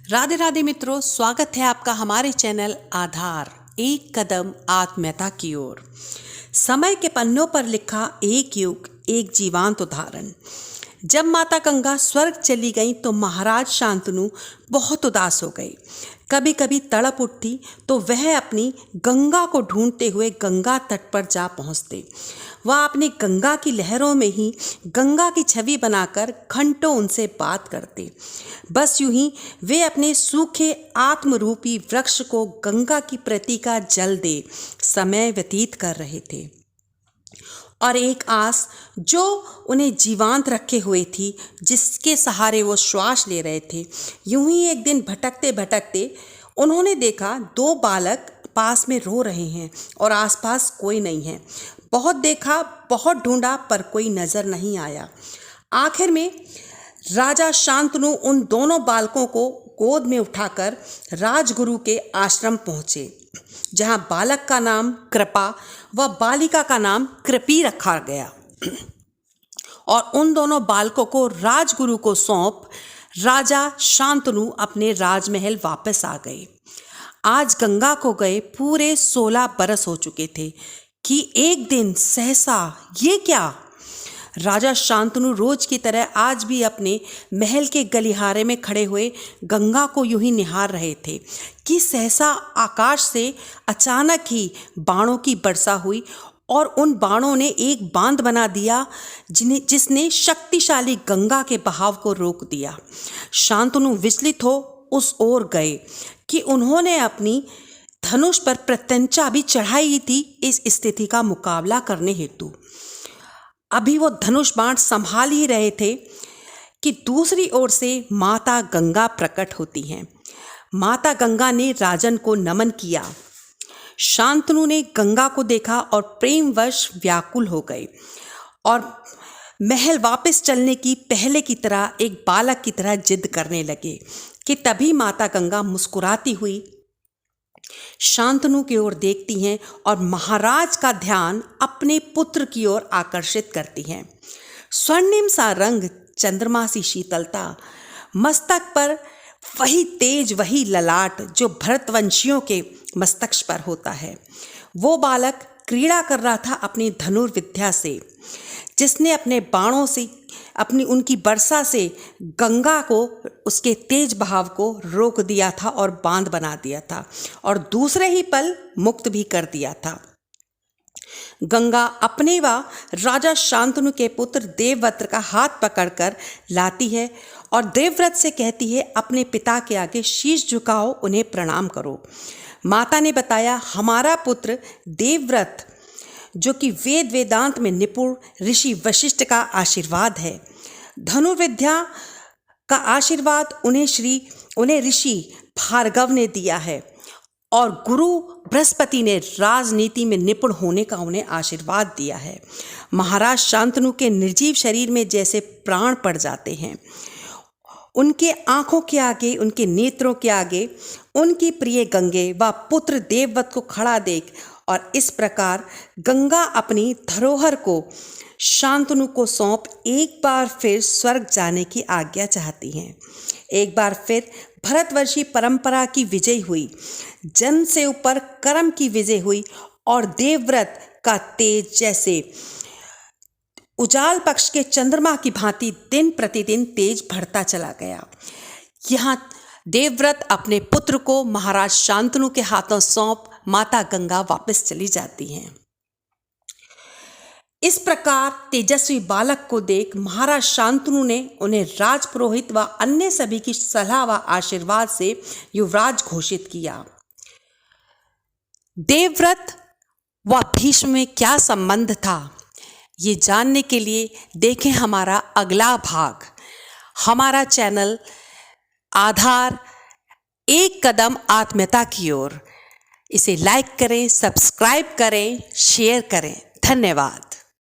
राधे राधे मित्रों, स्वागत है आपका हमारे चैनल आधार एक कदम आत्मीयता की ओर। समय के पन्नों पर लिखा एक युग, एक जीवंत उदाहरण। जब माता गंगा स्वर्ग चली गई तो महाराज शांतनु बहुत उदास हो गए। कभी कभी तड़प उठती तो वह अपनी गंगा को ढूंढते हुए गंगा तट पर जा पहुंचते। वह अपनी गंगा की लहरों में ही गंगा की छवि बनाकर घंटों उनसे बात करते। बस यूं ही वे अपने सूखे आत्मरूपी वृक्ष को गंगा की प्रति का जल दे समय व्यतीत कर रहे थे। और एक आस जो उन्हें जीवांत रखे हुए थी, जिसके सहारे वो श्वास ले रहे थे। यूं ही एक दिन भटकते भटकते उन्होंने देखा दो बालक पास में रो रहे हैं और आसपास कोई नहीं है। बहुत देखा, बहुत ढूंढा, पर कोई नजर नहीं आया। आखिर में राजा शांतनु उन दोनों बालकों को गोद में उठाकर राजगुरु के आश्रम पहुंचे, जहां बालक का नाम कृपा व बालिका का नाम कृपी रखा गया। और उन दोनों बालकों को राजगुरु को सौंप राजा शांतनु अपने राजमहल वापस आ गए। आज गंगा को गए पूरे 16 बरस हो चुके थे कि एक दिन सहसा ये क्या। राजा शांतनु रोज की तरह आज भी अपने महल के गलिहारे में खड़े हुए गंगा को यूं ही निहार रहे थे कि सहसा आकाश से अचानक ही बाणों की वर्षा हुई और उन बाणों ने एक बांध बना दिया जिसने शक्तिशाली गंगा के बहाव को रोक दिया। शांतनु विचलित हो उस ओर गए कि उन्होंने अपनी धनुष पर प्रत्यंचा भी चढ़ाई थी इस स्थिति का मुकाबला करने हेतु। अभी वो धनुष बाण संभाल ही रहे थे कि दूसरी ओर से माता गंगा प्रकट होती हैं। माता गंगा ने राजन को नमन किया। शांतनु ने गंगा को देखा और प्रेमवश व्याकुल हो गए और महल वापस चलने की पहले की तरह एक बालक की तरह जिद करने लगे कि तभी माता गंगा मुस्कुराती हुई शांतनु की ओर देखती हैं और महाराज का ध्यान अपने पुत्र की ओर आकर्षित करती हैं। स्वर्णिम सा रंग, चंद्रमा सी शीतलता, मस्तक पर वही तेज, वही ललाट जो भरतवंशियों के मस्तक पर होता है। वो बालक क्रीड़ा कर रहा था अपनी धनुर्विद्या से, जिसने अपने बाणों से उनकी वर्षा से गंगा को, उसके तेज बहाव को रोक दिया था और बांध बना दिया था और दूसरे ही पल मुक्त भी कर दिया था। गंगा अपने व राजा शांतनु के पुत्र देवव्रत का हाथ पकड़कर लाती है और देवव्रत से कहती है, अपने पिता के आगे शीश झुकाओ, उन्हें प्रणाम करो। माता ने बताया, हमारा पुत्र देवव्रत जो कि वेद वेदांत में निपुण ऋषि वशिष्ठ का आशीर्वाद है। धनुर्विद्या का आशीर्वाद उन्हें ऋषि भार्गव ने दिया है और गुरु बृहस्पति ने राजनीति में निपुण होने का उन्हें आशीर्वाद दिया है। महाराज शांतनु के निर्जीव शरीर में जैसे प्राण पड़ जाते हैं। उनके आंखों के आगे, उनके नेत्रों के आगे उनकी प्रिय गंगे व पुत्र देवव्रत को खड़ा देख और इस प्रकार गंगा अपनी धरोहर को शांतनु को सौंप एक बार फिर स्वर्ग जाने की आज्ञा चाहती हैं। एक बार फिर भरतवर्षी परंपरा की विजय हुई, जन्म से ऊपर कर्म की विजय हुई और देवव्रत का तेज जैसे उजाल पक्ष के चंद्रमा की भांति दिन प्रतिदिन तेज बढ़ता चला गया। यहाँ देवव्रत अपने पुत्र को महाराज शांतनु के हाथों सौंप माता गंगा वापस चली जाती हैं। इस प्रकार तेजस्वी बालक को देख महाराज शांतनु ने उन्हें राजपुरोहित व अन्य सभी की सलाह व आशीर्वाद से युवराज घोषित किया। देवव्रत व भीष्म में क्या संबंध था, ये जानने के लिए देखें हमारा अगला भाग। हमारा चैनल आधार एक कदम आत्मीयता की ओर, इसे लाइक करें, सब्सक्राइब करें, शेयर करें। धन्यवाद।